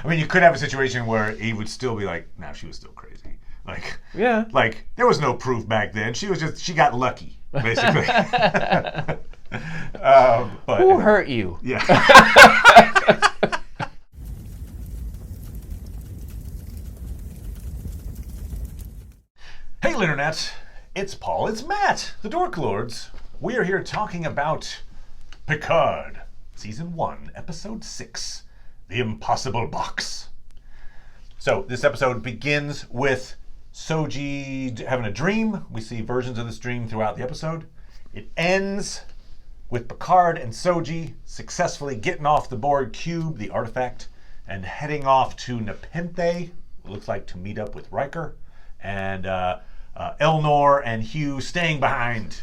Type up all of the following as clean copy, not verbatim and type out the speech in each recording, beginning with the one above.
I mean, you could have a situation where he would still be like, "No, she was still crazy." Like, Yeah. like there was no proof back then. She got lucky, basically. But Who hurt you? yeah. Hey, Linternet. It's Paul. It's Matt, the Dork Lords. We are here talking about Picard, Season 1, Episode 6, The Impossible Box. So, this episode begins with Soji having a dream. We see versions of this dream throughout the episode. It ends with Picard and Soji successfully getting off the Borg cube, the artifact, and heading off to Nepenthe, it looks like to meet up with Riker, and Elnor and Hugh staying behind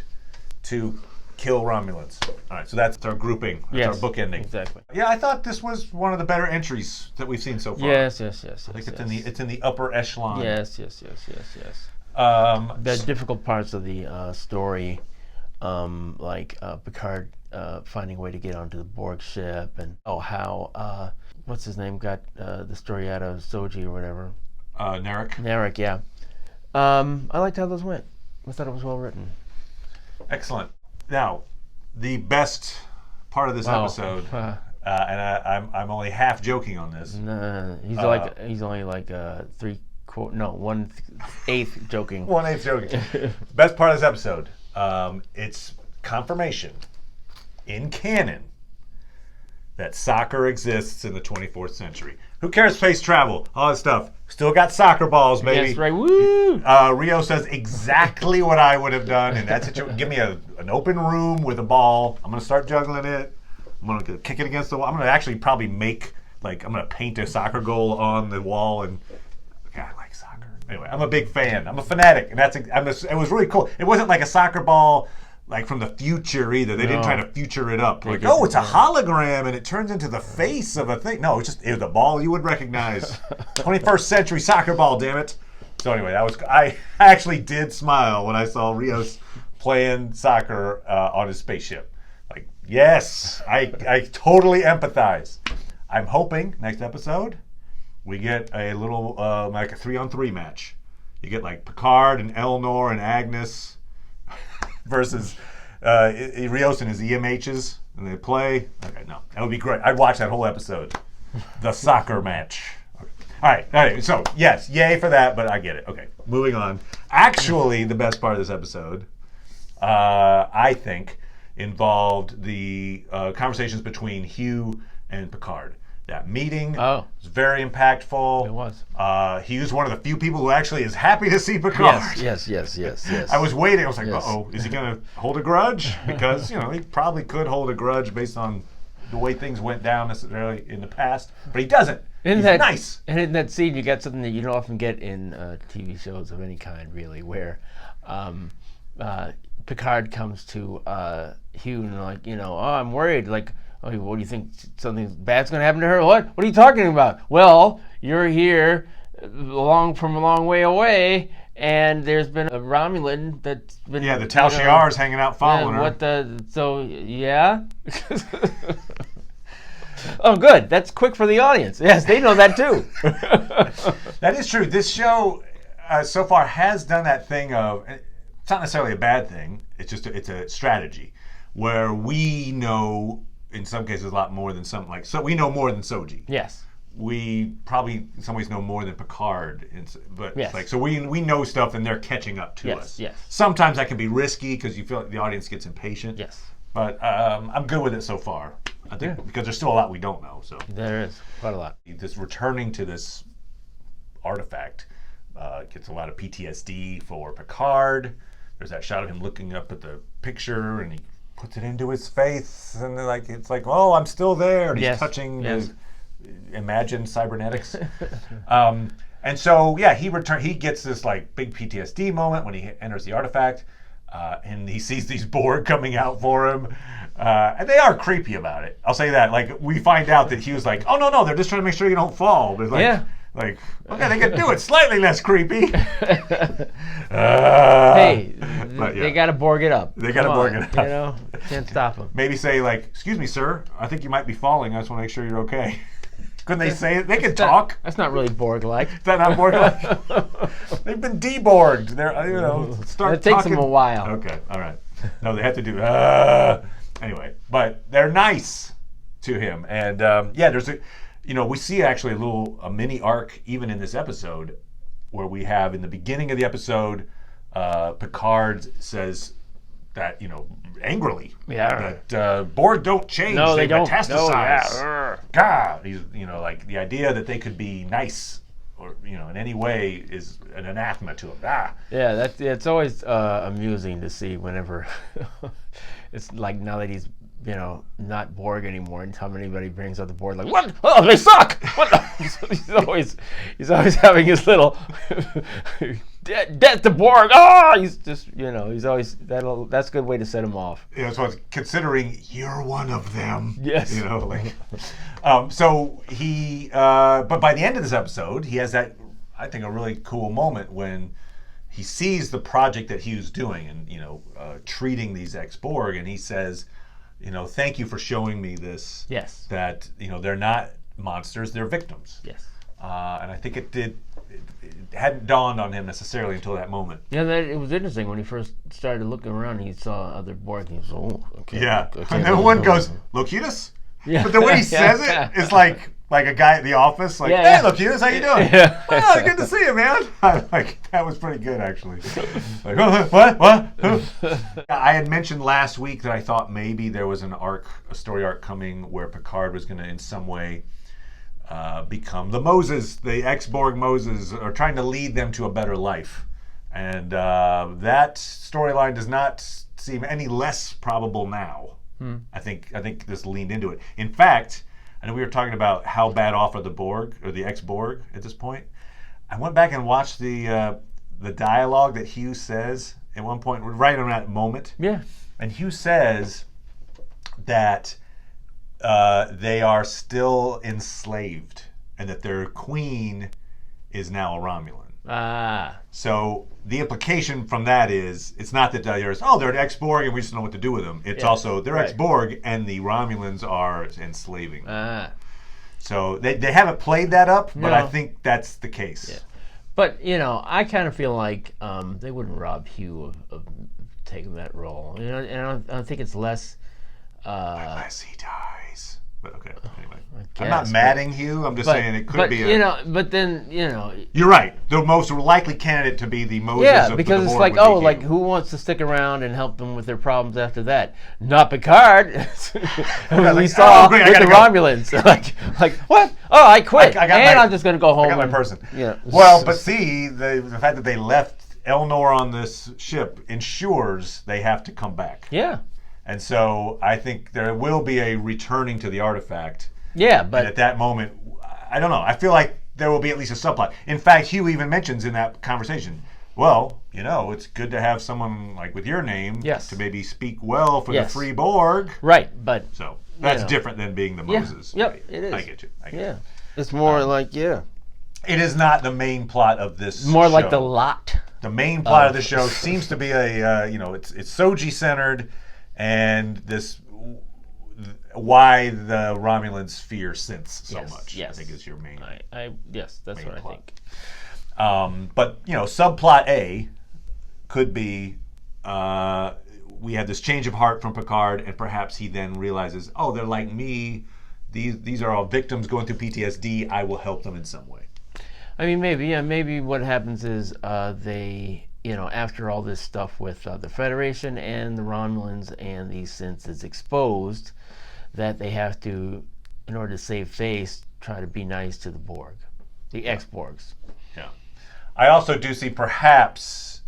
to kill Romulans. All right, so that's our grouping. That's our bookending. Exactly. Yeah, I thought this was one of the better entries that we've seen so far. Yes. I think it's in the upper echelon. Yes. The difficult parts of the story, like Picard finding a way to get onto the Borg ship, and how what's his name got the story out of Soji or whatever. Narek. Narek, yeah. I liked how those went. I thought it was well written. Excellent. Now, the best part of this episode, and I'm only half joking on this. No, he's only like 1/8 joking. 1/8 joking. Best part of this episode, it's confirmation in canon that soccer exists in the 24th century. Who cares space travel? All that stuff. Still got soccer balls, baby. Yes, right. Woo! Rio says exactly what I would have done in that situation. Give me an open room with a ball. I'm going to start juggling it. I'm going to kick it against the wall. I'm going to actually probably I'm going to paint a soccer goal on the wall. And I like soccer. Anyway, I'm a big fan. I'm a fanatic. And it was really cool. It wasn't like a soccer ball like from the future either. They didn't try to future it up. Like, it's a hologram and it turns into the face of a thing. No, it was a ball you would recognize. 21st century soccer ball, damn it. So anyway, I actually did smile when I saw Rios playing soccer on his spaceship. Like, yes, I totally empathize. I'm hoping next episode we get a little like a 3-on-3 match. You get like Picard and Elnor and Agnes versus Rios and his EMHs, and they play. Okay, no, that would be great. I'd watch that whole episode. The soccer match. Okay. All right. So, yes, yay for that, but I get it. Okay, moving on. Actually, the best part of this episode, I think, involved the conversations between Hugh and Picard. That meeting was very impactful. It was. He was one of the few people who actually is happy to see Picard. Yes. I was waiting. I was like, is he going to hold a grudge? Because, he probably could hold a grudge based on the way things went down necessarily in the past. But he doesn't. He's nice. And in that scene, you got something that you don't often get in TV shows of any kind, really, where Picard comes to Hugh and like, I'm worried, like, what do you think? Something bad's going to happen to her? What are you talking about? Well, you're here from a long way away, and there's been a Romulan that's been... Yeah, the Tal Shiar's hanging out following her. Yeah? Oh, good. That's quick for the audience. Yes, they know that too. That is true. This show so far has done that thing of... It's not necessarily a bad thing. It's just it's a strategy where we know... in some cases, a lot more than so we know more than Soji. Yes. We probably, in some ways, know more than Picard. But yes. So we know stuff, and they're catching up to us. Yes. Sometimes that can be risky because you feel like the audience gets impatient. Yes. But I'm good with it so far. I think because there's still a lot we don't know. So there is quite a lot. This returning to this artifact gets a lot of PTSD for Picard. There's that shot of him looking up at the picture, and he puts it into his face, and it's like, oh, I'm still there. And he's touching the imagined cybernetics. And so, he gets this like big PTSD moment when he enters the artifact, and he sees these Borg coming out for him. And they are creepy about it. I'll say that. Like, we find out that he was like, oh, no, they're just trying to make sure you don't fall. But like, okay, they can do it slightly less creepy. Hey, they got to Borg it up. They got to Borg it up. Can't stop them. Maybe say like, excuse me, sir, I think you might be falling. I just want to make sure you're okay. Couldn't they say it? They can talk. That's not really Borg-like. Is that not Borg-like? They've been deborged. They're, start It takes talking. them a while. Okay, all right. No, they have to do. Anyway, but they're nice to him, and there's a, we see actually a mini arc even in this episode, where we have in the beginning of the episode, Picard says that angrily that Borg don't change. No, they don't. Metastasize. No, God, he's like the idea that they could be nice or in any way is an anathema to him. Yeah, it's always amusing to see whenever it's like now that he's not Borg anymore. Anytime anybody brings up the Borg, like what? Oh, they suck. What? he's always having his little death to Borg. Oh, he's just he's always that's a good way to set him off. So it's considering you're one of them. Yes. So he, but by the end of this episode, he has that, I think, a really cool moment when he sees the project that Hugh's doing and, treating these ex-Borg, and he says, thank you for showing me this. Yes. That, they're not monsters, they're victims. Yes. And I think it hadn't dawned on him necessarily until that moment. Yeah, it was interesting when he first started looking around. He saw other Borg. And he was, oh, okay. Yeah, okay, and then one goes, Locutus? Yeah. But the way he says it, it's like a guy at the office, like, hey, Locutus, how you doing? Yeah. Oh, good to see you, man. That was pretty good, actually. Like, oh, what? I had mentioned last week that I thought maybe there was a story arc coming where Picard was going to, in some way, become the Moses, the ex-Borg Moses, or trying to lead them to a better life. And that storyline does not seem any less probable now. I think this leaned into it. In fact, I know we were talking about how bad off are the Borg, or the ex-Borg at this point. I went back and watched the dialogue that Hugh says at one point, right around that moment. Yeah. And Hugh says that they are still enslaved, and that their queen is now a Romulan. So the implication from that is, it's not that they're an ex-Borg and we just don't know what to do with them. It's also they're ex-Borg and the Romulans are enslaving them. So they haven't played that up, but I think that's the case. Yeah. But I kind of feel like they wouldn't rob Hugh of taking that role. And I think it's less. Unless he dies. But okay, anyway. I'm not madding Hugh. I'm just saying it could be but then, You're right. The most likely candidate to be the Moses yeah, of because the it's Borg like, would be Hugh. who wants to stick around and help them with their problems after that? Not Picard. We saw great, with the go. Romulans. like, what? Oh, I quit. I'm just going to go home. I got my person. Yeah. Well, but see, the fact that they left Elnor on this ship ensures they have to come back. Yeah. And so I think there will be a returning to the artifact. Yeah, but and at that moment, I don't know. I feel like there will be at least a subplot. In fact, Hugh even mentions in that conversation, well, it's good to have someone like with your name to maybe speak well for the Free Borg. Right, but so that's different than being the Moses. Yep, right? it is. I get you. It's more it is not the main plot of this. More show. like the lot. The main plot of the show seems to be it's Soji centered. And this, why the Romulans fear synths so much, I think is your main. Yes, that's what plot. I think. But subplot A could be we have this change of heart from Picard, and perhaps he then realizes, oh, they're like me. These are all victims going through PTSD. I will help them in some way. I mean, maybe what happens is they. After all this stuff with the Federation and the Romulans and these synths is exposed, that they have to, in order to save face, try to be nice to the Borg, the ex-Borgs. Yeah. I also do see perhaps,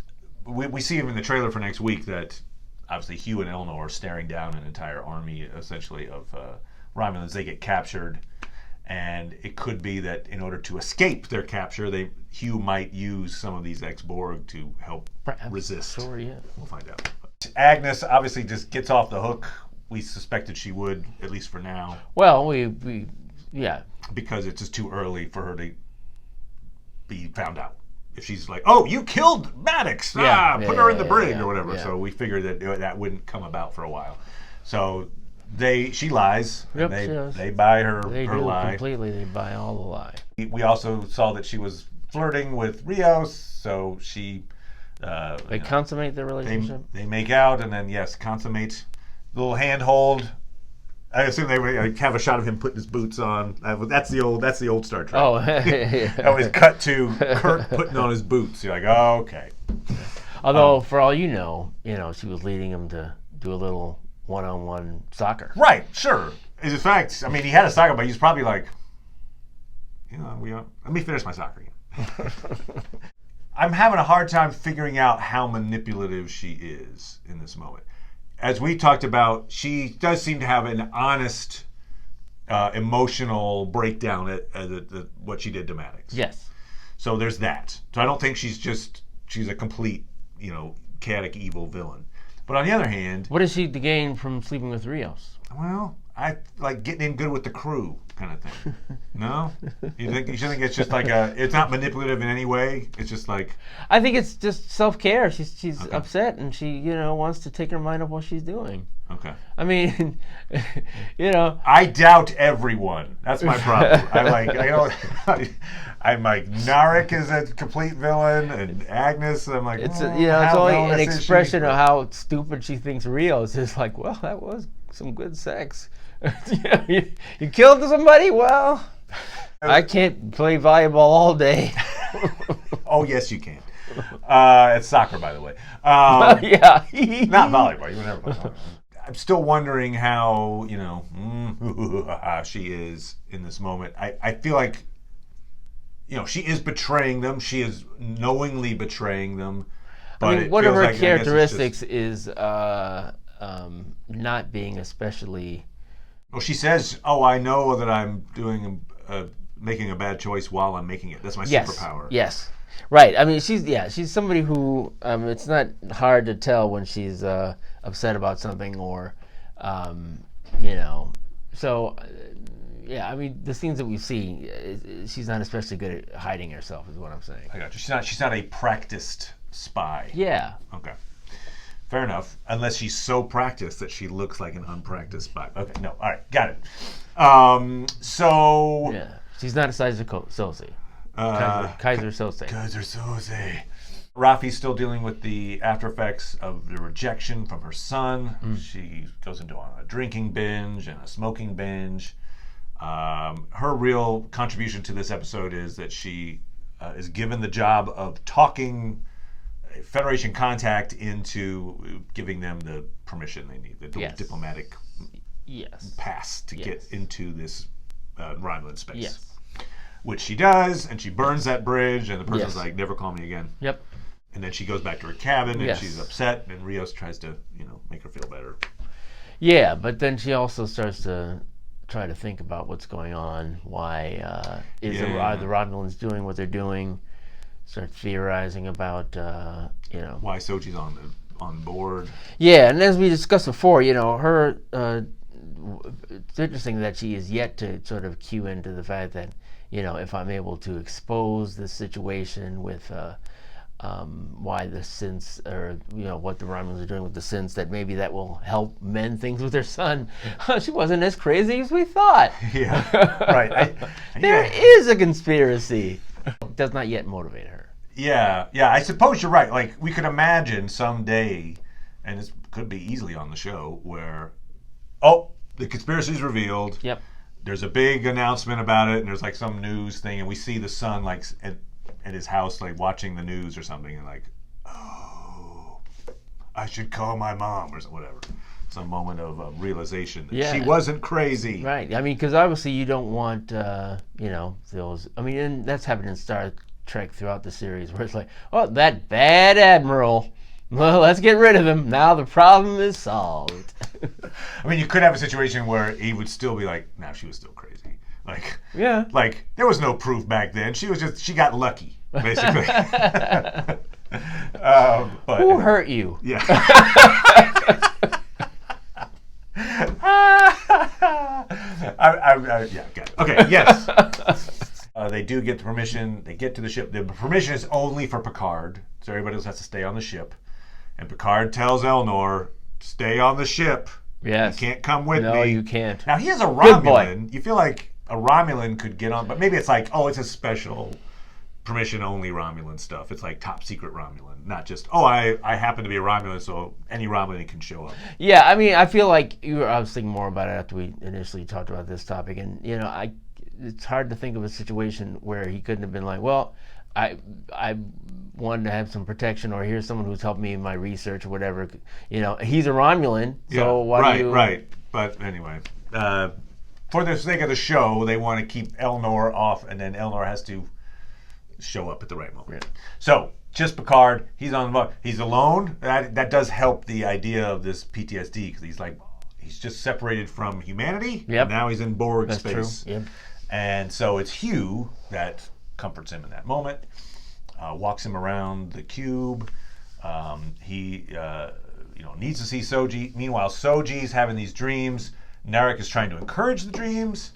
we see in the trailer for next week that obviously Hugh and Elnor are staring down an entire army, essentially, of Romulans. They get captured. And it could be that in order to escape their capture, Hugh might use some of these ex-Borg to help resist. Sure, yeah. We'll find out. Agnes obviously just gets off the hook. We suspected she would, at least for now. Well, yeah. Because it's just too early for her to be found out. If she's like, oh, you killed Maddox, put her in the brig or whatever. Yeah. So we figured that that wouldn't come about for a while. So she lies. Yep, and she does. they buy her They her do lie. completely. They buy all the lie. We also saw that she was flirting with Rios, so she. They consummate their relationship. They make out, and then yes, consummate. Little handhold. I assume they would have a shot of him putting his boots on. That's the old Star Trek. Oh, Always cut to Kirk putting on his boots. You're like, oh, okay. Although, for all you know, she was leading him to do a little one-on-one soccer. Right, sure. In fact, I mean, he had a soccer, but he's probably like, let me finish my soccer game. I'm having a hard time figuring out how manipulative she is in this moment. As we talked about, she does seem to have an honest, emotional breakdown at what she did to Maddox. Yes. So there's that. So I don't think she's a complete, chaotic evil villain. But on the other hand, What does she gain from sleeping with Rios? well, I like getting in good with the crew kind of thing. No? You think it's just like it's not manipulative in any way? It's just like I think it's just self-care. She's upset and she, wants to take her mind off what she's doing. okay. I mean, I doubt everyone. That's my problem. I'm like Narek is a complete villain, and Agnes. I'm like, it's how it's only an villainous is she? expression of how stupid she thinks Rios is. Like, well, that was some good sex. You killed somebody? Well, I can't play volleyball all day. Oh yes, you can. It's soccer, by the way. Yeah. Not volleyball. You would never play volleyball. I'm still wondering how she is in this moment. I feel like she is betraying them. She is knowingly betraying them. But I mean, one of her I guess it's characteristics is not being especially. Well, she says, "Oh, I know that I'm making a bad choice while I'm making it. That's my superpower." Yes. Right. I mean, she's somebody who it's not hard to tell when she's upset about something or, So, yeah. I mean, the scenes that we see, she's not especially good at hiding herself, is what I'm saying. I got you. She's not a practiced spy. Yeah. Okay. Fair enough. Unless she's so practiced that she looks like an unpracticed spy. Okay. No. All right. Got it. So. Yeah. She's not a Kaiser Soze. Kaiser Soze. Kaiser Soze. Rafi's still dealing with the after effects of the rejection from her son. She goes into a drinking binge and a smoking binge. Her real contribution to this episode is that she is given the job of talking Federation contact into giving them the permission they need, the diplomatic pass to get into this Romulan space. Yes. Which she does, and she burns that bridge, and the person's like, never call me again. Yep. And then she goes back to her cabin, and she's upset, and Rios tries to, make her feel better. Yeah, but then she also starts to try to think about what's going on, why are the Romulans doing what they're doing, start theorizing about, why Sochi's on board. Yeah, and as we discussed before, her, it's interesting that she is yet to sort of cue into the fact that, if I'm able to expose the situation with why the synths, or what the Romulans are doing with the synths, that maybe that will help mend things with her son. She wasn't as crazy as we thought. Yeah, right. There is a conspiracy. It does not yet motivate her. Yeah. I suppose you're right. Like, we could imagine someday, and this could be easily on the show, where, the conspiracy's revealed. Yep. There's a big announcement about it, and there's like some news thing, and we see the son like at his house, like watching the news or something, and like, I should call my mom or whatever. Some moment of realization that she wasn't crazy. Right. I mean, because obviously you don't want, those. I mean, and that's happened in Star Trek throughout the series, where it's like, that bad admiral. Well, let's get rid of him. Now the problem is solved. I mean, you could have a situation where he would still be like, "No, she was still crazy." Like, like there was no proof back then. She got lucky, basically. But, who hurt you? Yeah. Yeah, got it. Okay, yes. They do get the permission. They get to the ship. The permission is only for Picard, so everybody else has to stay on the ship. And Picard tells Elnor, "Stay on the ship. Yes. You can't come with No, me. you can't. Now he is a Good boy. Romulan. You feel like a Romulan could get on, but maybe it's like, oh, it's a special permission only Romulan stuff. It's like top secret Romulan, not just, oh, I happen to be a Romulan, so any Romulan can show up. Yeah, I mean, I feel like I was thinking more about it after we initially talked about this topic, and it's hard to think of a situation where he couldn't have been like, well, I wanted to have some protection, or here's someone who's helped me in my research or whatever. He's a Romulan, so why do you? Right. But anyway, for the sake of the show, they want to keep Elnor off, and then Elnor has to show up at the right moment. Yeah. So, just Picard, he's alone. That does help the idea of this PTSD, because he's just separated from humanity. Yep. And now he's in Borg That's space. true. Yep. And so it's Hugh that comforts him in that moment, walks him around the cube. He needs to see Soji. Meanwhile, Soji's having these dreams. Narek is trying to encourage the dreams.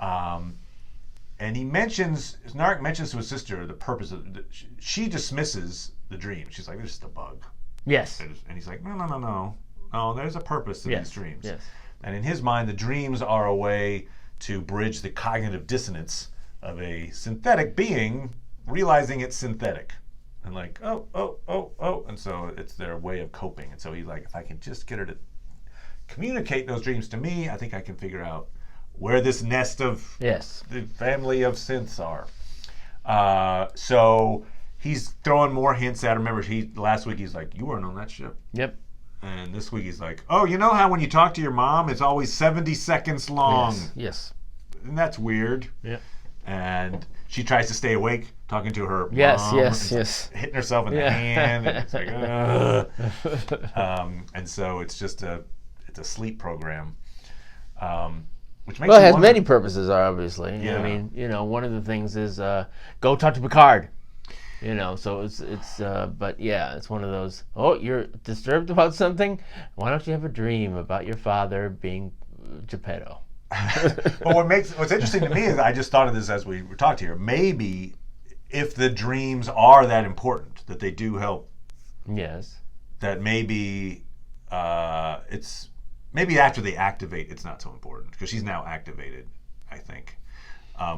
And Narek mentions to his sister the purpose of she dismisses the dream. She's like, "This is a bug." Yes. And he's like, "No. There's a purpose to these dreams." Yes. And in his mind, the dreams are a way to bridge the cognitive dissonance of a synthetic being realizing it's synthetic. And like, oh. And so it's their way of coping. And so he's like, if I can just get her to communicate those dreams to me, I think I can figure out where this nest of the family of synths are. So he's throwing more hints at her. Remember, last week he's like, you weren't on that ship. Yep. And this week he's like, oh, you know how when you talk to your mom, it's always 70 seconds long? Yes. And that's weird. Yeah. And she tries to stay awake, talking to her Yes, mom. yes. Hitting herself in the hand. And it's like, ugh. And so it's just a sleep program. Which makes Well, it has wonder. many purposes, obviously. Yeah. I mean, one of the things is go talk to Picard. So it's but yeah, it's one of those. Oh, you're disturbed about something? Why don't you have a dream about your father being Geppetto? Well, what's interesting to me is I just thought of this as we were talking here. Maybe if the dreams are that important, that they do help. Yes. That maybe it's. Maybe after they activate, it's not so important because she's now activated, I think.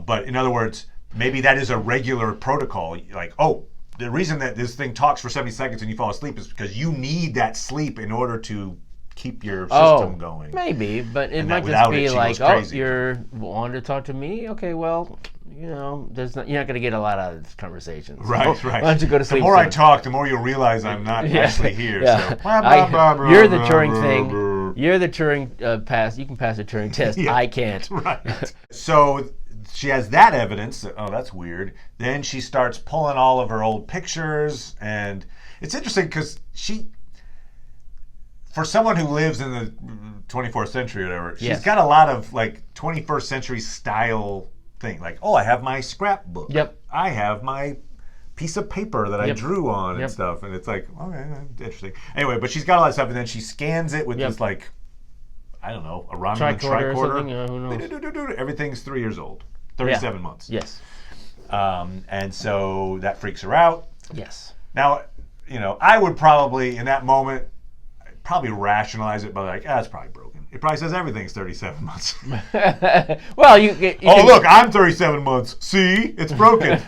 But in other words, maybe that is a regular protocol. Like, oh, the reason that this thing talks for 70 seconds and you fall asleep is because you need that sleep in order to keep your system going. Maybe, but it And might without just be it, she like, goes crazy. you're wanting to talk to me? Okay, well, you're not going to get a lot out of this conversation. So Right. Why don't you go to sleep? The more I soon? talk, the more you'll realize I'm not actually here. Yeah. So, blah, blah, blah, blah, you're the blah, Turing blah, thing. blah. You're the Turing pass. You can pass the Turing test. Yeah. I can't. Right. So she has that evidence. Oh, that's weird. Then she starts pulling all of her old pictures, and it's interesting because for someone who lives in the 24th century or whatever, she's got a lot of like 21st century style thing. Like, oh, I have my scrapbook. Yep. I have my piece of paper that I drew on Yep. and stuff. And it's like, okay, interesting. Anyway, but she's got all that stuff, and then she scans it with this like, I don't know, a Romulan Tricorder or something, who knows? Everything's 3 years old. 37 months. Yes. And so that freaks her out. Yes. Now, I would probably, in that moment, probably rationalize it by like, it's probably broken. It probably says everything's 37 months. Well, you can, Look, I'm 37 months. See? It's broken.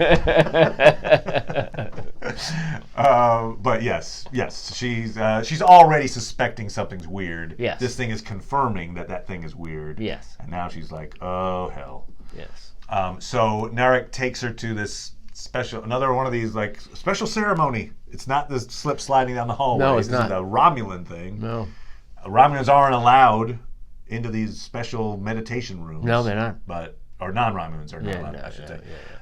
But yes, she's already suspecting something's weird. Yes. This thing is confirming that thing is weird. Yes. And now she's like, oh, hell. Yes. So Narek takes her to this another one of these like special ceremony. It's not the slip sliding down the hallway. No, it's this not. is a Romulan thing. No. Romulans aren't allowed into these special meditation rooms. No, they're not. Or non-Romulans are not allowed, no, I should say.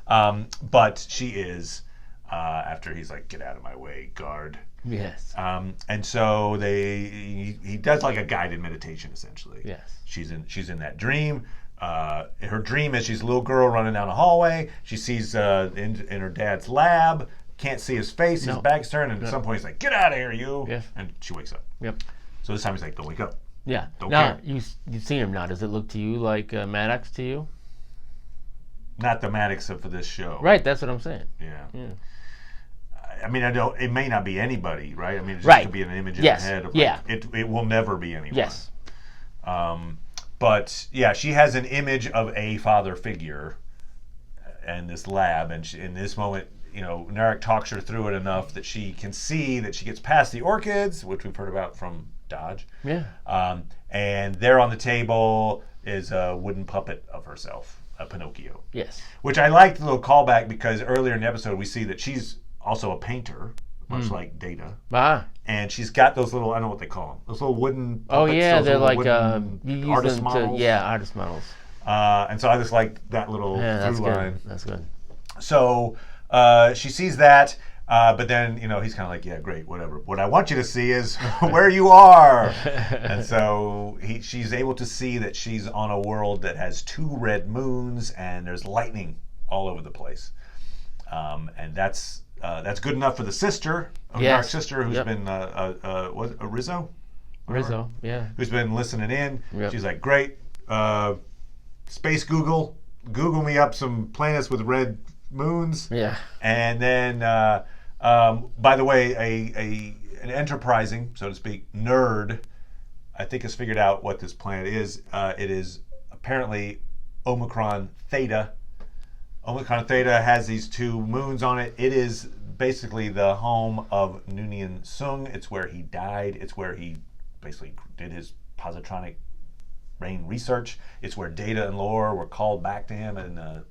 yeah. But she is, after he's like, get out of my way, guard. Yes. And so he does like a guided meditation, essentially. Yes. She's in that dream. Her dream is she's a little girl running down a hallway. She sees in her dad's lab, can't see his face, his back's turned, and at some point he's like, get out of here, you. Yes. And she wakes up. Yep. So this time he's like, don't wake up. Yeah. Don't now, care. you've seen him now. Does it look to you like Maddox to you? Not the Maddox for this show. Right, that's what I'm saying. Yeah. I mean, it may not be anybody, right? I mean, it just Right. could be an image in Yes. the head. Of Yeah. It will never be anyone. Yes. But yeah, she has an image of a father figure in this lab, and in this moment, Narek talks her through it enough that she can see that she gets past the orchids, which we've heard about from Dodge. Yeah. And there on the table is a wooden puppet of herself, a Pinocchio. Yes. Which I liked the little callback because earlier in the episode we see that she's also a painter, much like Data. Ah. And she's got those little, I don't know what they call them, those little wooden puppets. Oh yeah, those they're little like wooden you use artist them models. artist models. And so I just like that little That's through good. line. That's good. So she sees that, but then he's kind of like, yeah, great, whatever. What I want you to see is where you are. And so she's able to see that she's on a world that has 2 red moons and there's lightning all over the place. And that's good enough for the sister, Narek's sister, who's been was it Rizzo? Rizzo, yeah. Who's been listening in. Yep. She's like, great, space Google me up some planets with red moons. Yeah. And then, by the way, an enterprising, so to speak, nerd, I think has figured out what this planet is. It is apparently Omicron Theta. Omicron Theta has these 2 moons on it. It is basically the home of Noonien Sung. It's where he died. It's where he basically did his positronic brain research. It's where Data and Lore were called back to him in a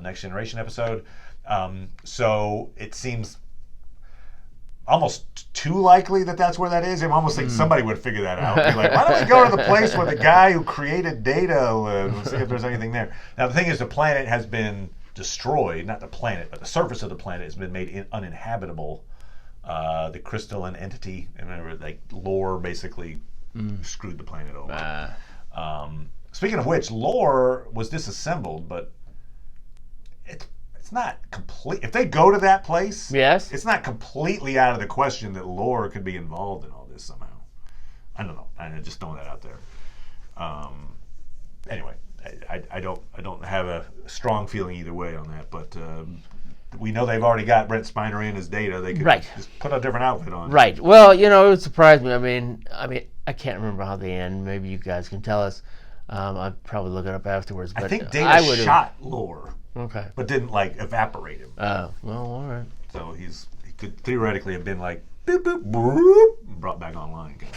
Next Generation episode. So it seems almost too likely that that's where that is. I'm almost think somebody would figure that out. Be like, why don't we go to the place where the guy who created Data lives and see if there's anything there. Now the thing is, the planet has been destroyed. Not the planet, but the surface of the planet has been made uninhabitable. The crystalline entity, remember, like Lore basically screwed the planet over. Speaking of which, Lore was disassembled, but it's not complete. If they go to that place, Yes. it's not completely out of the question that Lore could be involved in all this somehow. I don't know. I'm just throwing that out there. Anyway, I don't have a strong feeling either way on that, but we know they've already got Brent Spiner in as Data. They could just put a different outfit on. Right. Well, it would surprise me. I mean, I can't remember how they end. Maybe you guys can tell us. I'll probably look it up afterwards. But I think Data shot Lore, but didn't evaporate him. Oh, well, all right. So he could theoretically have been like boop boop boop, brought back online again.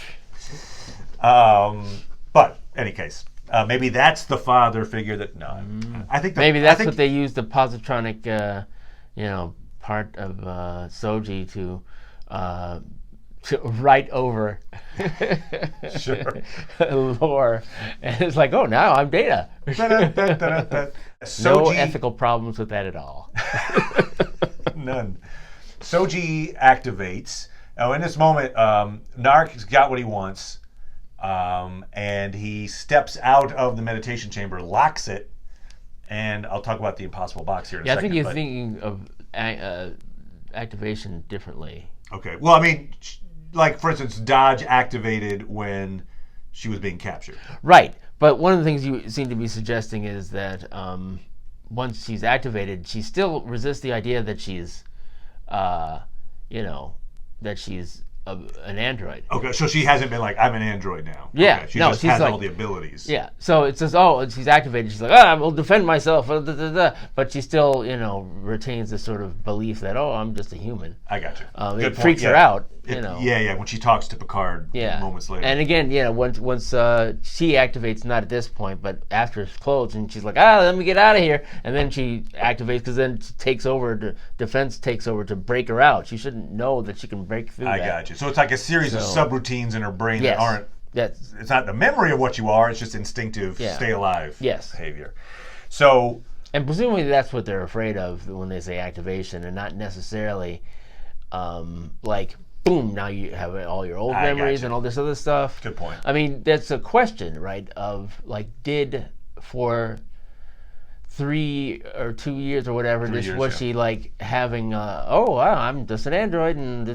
But any case, maybe that's the father figure that I think maybe that's what they used the positronic, part of Soji to write over Lore, and it's like, oh, now I'm Data. No ethical problems with that at all. None. Soji activates. Now, in this moment, Narek's got what he wants, and he steps out of the meditation chamber, locks it, and I'll talk about the impossible box here in a second. I think you're thinking of activation differently. Okay. Well, I mean, like, for instance, Dodge activated when she was being captured. Right. But one of the things you seem to be suggesting is that once she's activated, she still resists the idea that she's, that she's an android. Okay, so she hasn't been like, I'm an android now. Yeah. Okay, she just has all the abilities. Yeah. So it says, she's activated. She's like, I will defend myself. But she still, retains this sort of belief that, I'm just a human. I got you. It freaks her out. Yeah, when she talks to Picard moments later. And again, once she activates, not at this point, but after it's closed, and she's like, let me get out of here. And then she activates because then she takes over, the defense takes over to break her out. She shouldn't know that she can break through that. I got you. So it's like a series of subroutines in her brain that aren't, it's not the memory of what you are, it's just instinctive stay alive behavior. So. And presumably that's what they're afraid of when they say activation, and not necessarily boom, now you have all your old memories and all this other stuff. Good point. I mean, that's a question, right? Of did for 3 or 2 years or whatever, was she having, I'm just an android and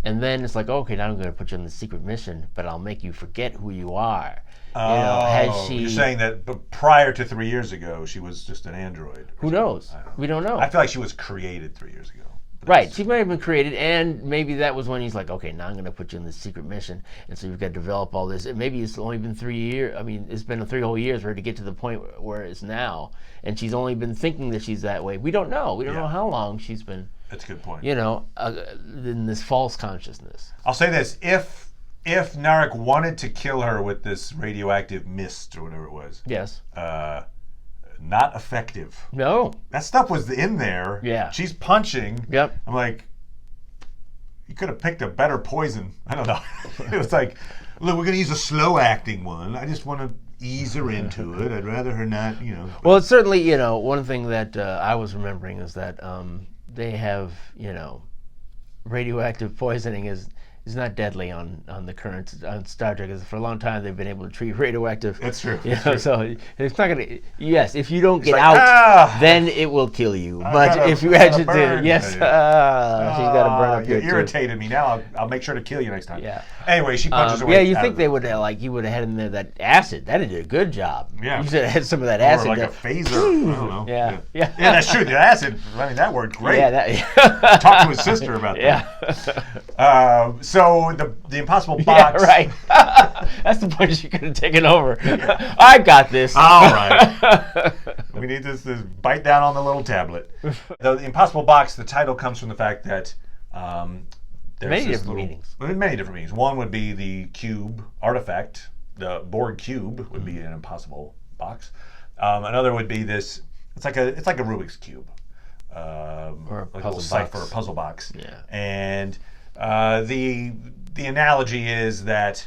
and then it's like, okay, now I'm going to put you on the secret mission, but I'll make you forget who you are. You're saying that prior to 3 years ago, she was just an android. Who knows? We don't know. I feel like she was created 3 years ago. Right, she might have been created, and maybe that was when he's like, okay, now I'm going to put you in this secret mission, and so you've got to develop all this. And maybe it's only been 3 years. I mean, it's been 3 whole years for her to get to the point where it's now, and she's only been thinking that she's that way. We don't know. We don't know how long she's been. That's a good point. In this false consciousness. I'll say this: if Narek wanted to kill her with this radioactive mist or whatever it was, Yes. not effective. No. That stuff was in there. Yeah. She's punching. Yep. I'm like, you could have picked a better poison. I don't know. It was like, look, we're going to use a slow acting one. I just want to ease her into it. I'd rather her not, Well, it's certainly, one thing that I was remembering is that they have, radioactive poisoning is not deadly on the current on Star Trek. 'Cause for a long time they've been able to treat radioactive. That's true. So it's not gonna. Yes, if you don't get like, out, then it will kill you. But if you agitate, burn. yes, she's got to burn up You here irritated me. Now I'll make sure to kill you next time. Yeah. Anyway, she punches away. Yeah, you out think of they it. would have you would have had in there that acid? That did a good job. Yeah. You should have had some of that Or acid. like a phaser. I don't know. Yeah. Yeah, that's true. The acid. I mean, that worked great. Yeah, that. Talk to his sister about Yeah. that. So the Impossible Yeah, Box. right. That's the point she could have taken over. I got this. All right. We need this bite down on the little tablet. The Impossible Box, the title comes from the fact that there's Many this different meanings. Many different meanings. One would be the cube artifact. The Borg cube would be an impossible box. Another would be this. It's like a Rubik's cube. Or a like puzzle a cipher, box. a puzzle box. Yeah. And the analogy is that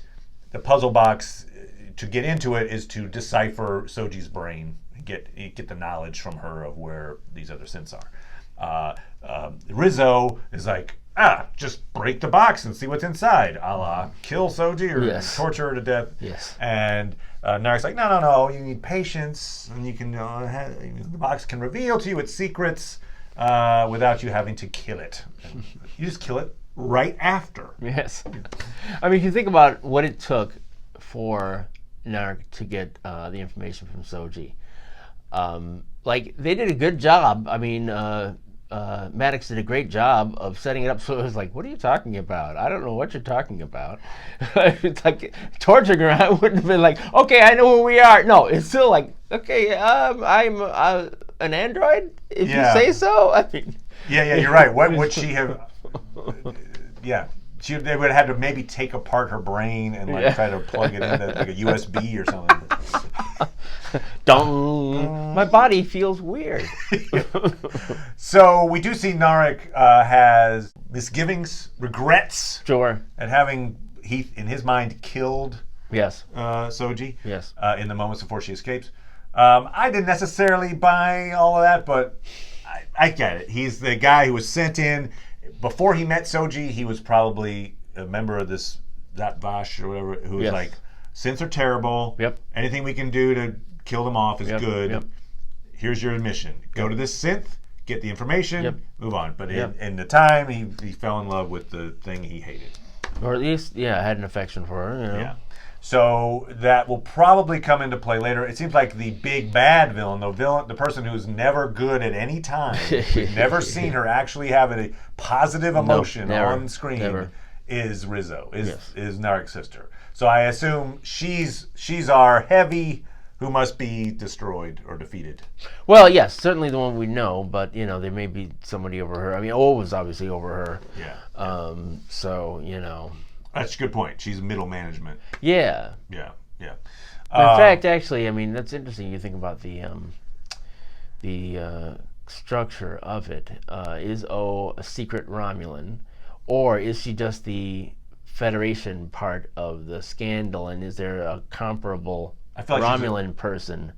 the puzzle box, to get into it, is to decipher Soji's brain, get the knowledge from her of where these other synths are. Rizzo is like, just break the box and see what's inside, a la kill Soji or Yes. torture her to death. Yes. And Narek's like, no, you need patience, and you can the box can reveal to you its secrets without you having to kill it. And you just kill it right after. Yes. I mean, if you think about what it took for Narek to get the information from Soji, they did a good job. I mean, Maddox did a great job of setting it up so it was like, what are you talking about? I don't know what you're talking about. It's like torturing her. I wouldn't have been like, okay, I know where we are. No, it's still like, okay, I'm an android, if you say so. I mean, yeah, you're right. What would she have? Yeah, they would have had to maybe take apart her brain and try to plug it into like a USB or something. My body feels weird. So we do see Narek has misgivings, regrets Sure. at having in his mind, killed Yes. Soji. Yes. In the moments before she escapes. I didn't necessarily buy all of that, but I get it. He's the guy who was sent in. Before he met Soji, he was probably a member of this Vash or whatever, who was like, synths are terrible. Yep. Anything we can do to kill them off is good. Yep. Here's your mission. Go to this synth, get the information, move on. But in the time, he fell in love with the thing he hated. Or at least, had an affection for her, Yeah. So that will probably come into play later. It seems like the big bad villain, the person who's never good at any time, we've never seen her actually have a positive emotion on screen, is Rizzo, is Narek's sister. So I assume she's our heavy who must be destroyed or defeated. Well, yes, certainly the one we know, but there may be somebody over her. I mean, O was obviously over her. Yeah. So that's a good point. She's middle management. Yeah. Yeah. In fact, actually, I mean, that's interesting. You think about the structure of it. Is O a secret Romulan, or is she just the Federation part of the scandal? And is there a comparable Romulan person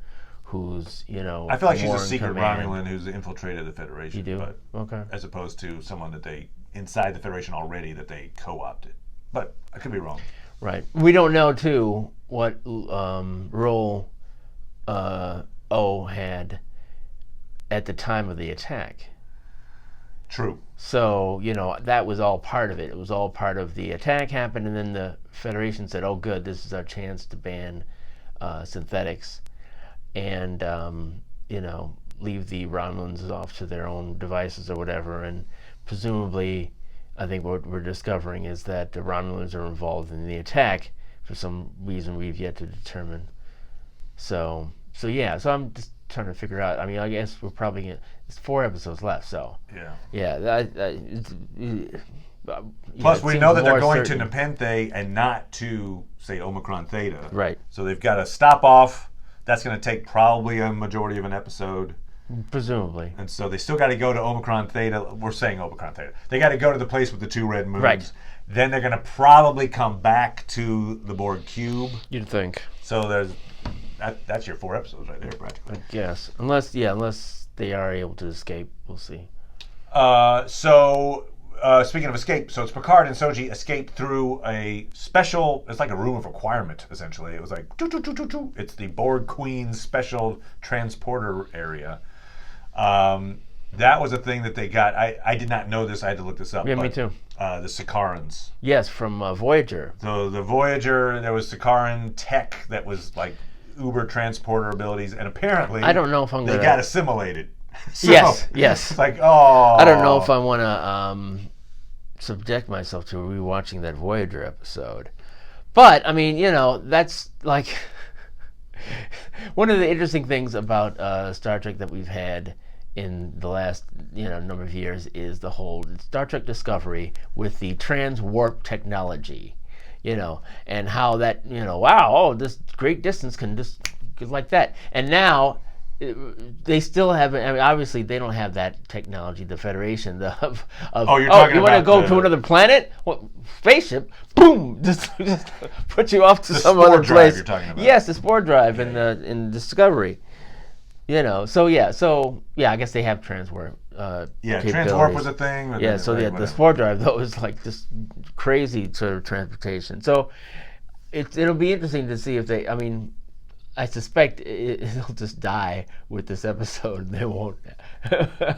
who's I feel like she's a secret command? Romulan who's infiltrated the Federation. You do? But Okay. as opposed to someone that they inside the Federation already that they co-opted. But I could be wrong. Right. We don't know, too, what role O had at the time of the attack. True. So, that was all part of it. It was all part of the attack happened, and then the Federation said, oh, good, this is our chance to ban synthetics. And, leave the Romulans off to their own devices or whatever, and presumably, I think what we're discovering is that the Romulans are involved in the attack for some reason we've yet to determine. So yeah. So I'm just trying to figure out. I mean, I guess we're probably it's 4 episodes left. So yeah. Plus, we seems know that they're more going certain. to Nepenthe and not to, say, Omicron Theta. Right. So they've got to stop off. That's going to take probably a majority of an episode. Presumably. And so they still got to go to Omicron Theta. We're saying Omicron Theta. They got to go to the place with the 2 red moons. Right. Then they're going to probably come back to the Borg cube. You'd think. So there's that's your 4 episodes right there, practically. I guess. Unless they are able to escape. We'll see. Speaking of escape, so it's Picard and Soji escaped through a special, it's like a room of requirement, essentially. It was like, it's the Borg Queen's special transporter area. That was a thing that they got. I did not know this. I had to look this up. Yeah, me too. The Sakarans. Yes, from Voyager. So the Voyager, there was Sakaran tech that was like uber transporter abilities, and apparently I don't know if I'm they gonna. got assimilated. So, Yes. It's like, oh. I don't know if I want to subject myself to rewatching that Voyager episode. But, I mean, that's like one of the interesting things about Star Trek that we've had in the last number of years is the whole Star Trek Discovery with the trans-warp technology, and how that, this great distance can just go like that. And now they still haven't. I mean, obviously, they don't have that technology. The Federation of you're talking you want to about go the- to another planet? Well, spaceship, boom, just put you off to The some spore other drive place. you're talking about. Yes, the spore drive in Discovery. So I guess they have transwarp. transwarp was a thing. Yeah, so the spore drive though is like just crazy sort of transportation. So it'll be interesting to see if they. I mean, I suspect it'll just die with this episode. They won't.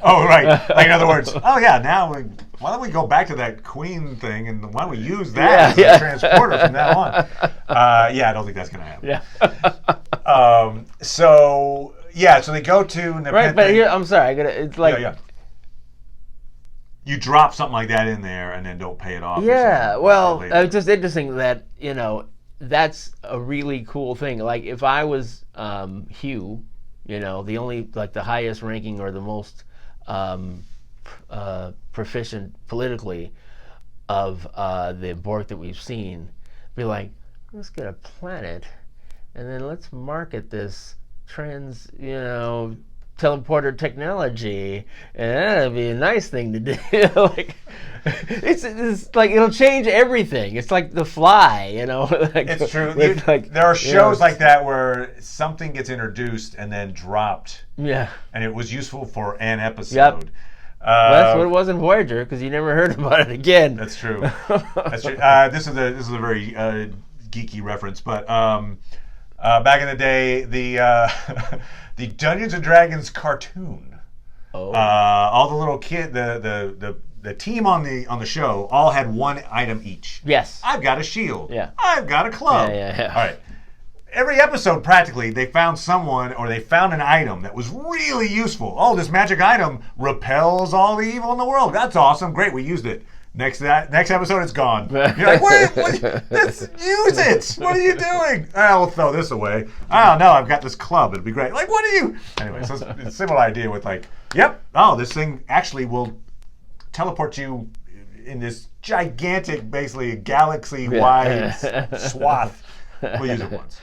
Oh, right. Like, in other words, now why don't we go back to that Queen thing and why don't we use that as a transporter from now on? I don't think that's going to happen. Yeah. So they go to Nepenthe. Right, but here, I'm sorry. It's like. You drop something like that in there and then don't pay it off. Yeah, well, later. it's just interesting that, that's a really cool thing. Like, if I was Hugh, the only, like, the highest ranking or the most proficient politically of the Borg that we've seen, be like, let's get a planet and then let's market this teleporter technology, and that'd be a nice thing to do. Like, it's like it'll change everything. It's like The Fly, Like, it's true. there are shows like that where something gets introduced and then dropped. Yeah. And it was useful for an episode. Yep. That's what it was in Voyager, because you never heard about it again. That's true. That's true. This is a very geeky reference, but back in the day, the the Dungeons and Dragons cartoon. Oh. All the little the team on the show all had one item each. Yes. I've got a shield. Yeah. I've got a club. Yeah. All right. Every episode, practically, they found someone or they found an item that was really useful. Oh, this magic item repels all the evil in the world. That's awesome. Great, we used it. Next episode, it's gone. You're like, what? Let's use it. What are you doing? We'll throw this away. Oh, no, I've got this club. It'd be great. Like, what are you? Anyway, so it's a similar idea with like, this thing actually will teleport you in this gigantic, basically galaxy-wide swath. We'll use it once.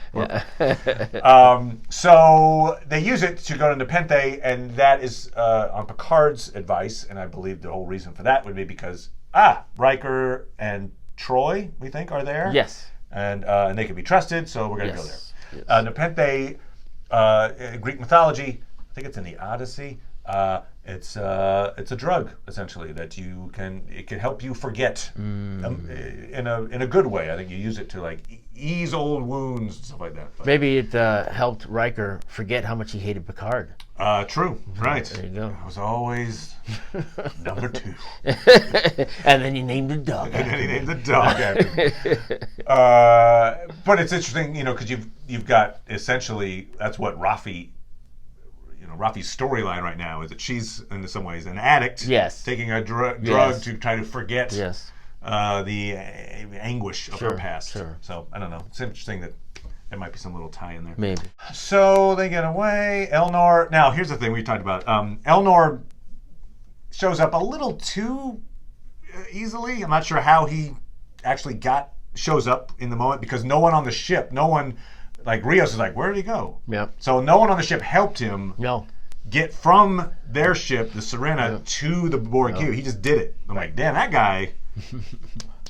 So they use it to go to Nepenthe, and that is on Picard's advice, and I believe the whole reason for that would be because Riker and Troy, we think, are there. Yes. And they can be trusted, so we're going to go there. Yes. Nepenthe, Greek mythology, I think it's in the Odyssey. It's a drug essentially that it can help you forget in a good way. I think you use it to like ease old wounds and stuff like that. But, maybe it helped Riker forget how much he hated Picard. True, right. There you go. I was always number 2. And then he named the dog. And then he named the dog after me. But it's interesting, because you've got essentially that's what Raffi Rafi's storyline right now is that she's in some ways an addict. Yes. Taking a drug Yes. to try to forget Yes. the anguish of her Sure, past. sure. So I don't know. It's interesting that there might be some little tie in there. Maybe. So they get away. Elnor. Now here's the thing we talked about. Elnor shows up a little too easily. I'm not sure how he actually shows up in the moment because no one on the ship, like Rios is like, where did he go? Yep. So no one on the ship helped him No. get from their ship, the Serena, to the Borg Q. He just did it. I'm like, damn, that guy.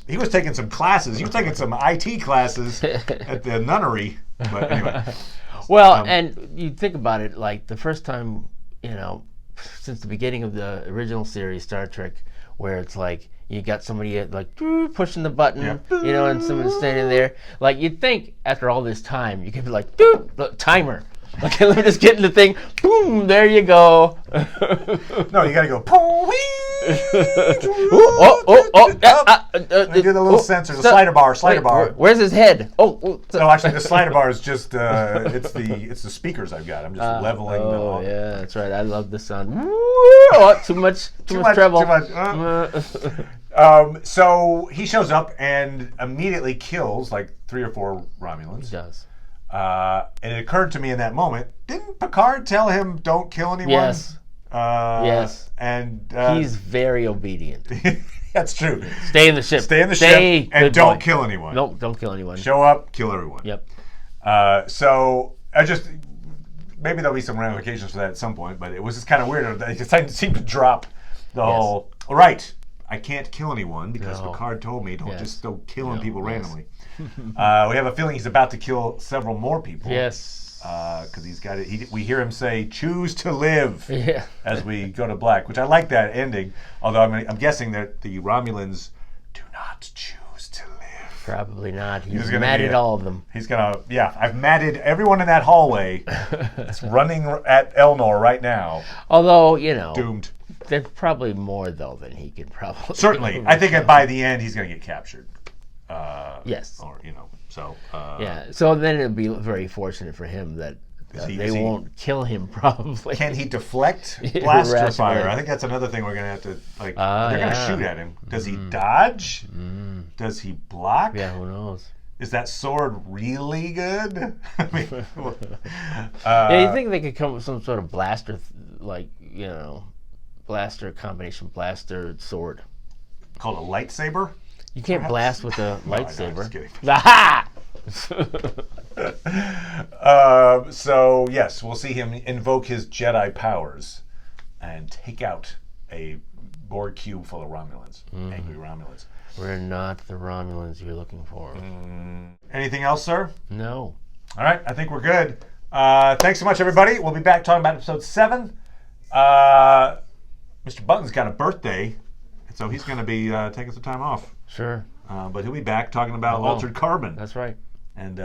He was taking some classes. He was taking some IT classes at the nunnery. But anyway. Well, and you think about it, like the first time, since the beginning of the original series, Star Trek, where it's like you got somebody like pushing the button, and someone's standing there. Like you'd think after all this time, you could be like, timer. Okay, let me just get in the thing. Boom, there you go. No, you got to go. Do do the little sensor, the slider bar. Where's his head? No, actually, the slider bar is just it's the speakers I've got. I'm just leveling them. Oh, yeah, that's right. I love the sound. Oh, too much treble. Too much. So he shows up and immediately kills like 3 or 4 Romulans. He does. And it occurred to me in that moment, didn't Picard tell him don't kill anyone? Yes. Yes. And he's very obedient. that's true. Stay in the ship. Stay in the ship and don't kill anyone. No, don't kill anyone. Show up, kill everyone. Yep. So maybe there'll be some ramifications for that at some point, but it was just kind of weird. It seemed to drop the whole, all right, I can't kill anyone because Picard told me don't just go killing people randomly. We have a feeling he's about to kill several more people. Yes. Because he's got it. We hear him say, "Choose to live," Yeah. as we go to black, which I like that ending. Although I'm guessing that the Romulans do not choose to live. Probably not. He's gonna mad be at all of them. He's gonna, I've matted everyone in that hallway. It's running at Elnor right now. Although, Doomed. there's probably more though than he could probably. Certainly, I think that by the end he's gonna get captured. Yes. Or so. Yeah. So then it'd be very fortunate for him that they won't kill him. Probably. Can he deflect blaster Rash fire? away. I think that's another thing we're gonna have to they're yeah. gonna shoot at him. Does he dodge? Does he block? Yeah. Who knows? Is that sword really good? I mean, Yeah. You think they could come with some sort of blaster, blaster combination, blaster sword? called a lightsaber? You can't Perhaps? blast with a No, I know, lightsaber. just kidding. Aha! So yes, we'll see him invoke his Jedi powers and take out a Borg cube full of Romulans, angry Romulans. We're not the Romulans you're looking for. Anything else, sir? No. All right, I think we're good. Thanks so much, everybody. We'll be back talking about episode 7. Mr. Button's got a birthday, so he's going to be taking some time off. Sure. But he'll be back talking about Altered Carbon That's right. and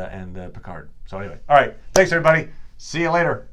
Picard. So anyway, all right. Thanks, everybody. See you later.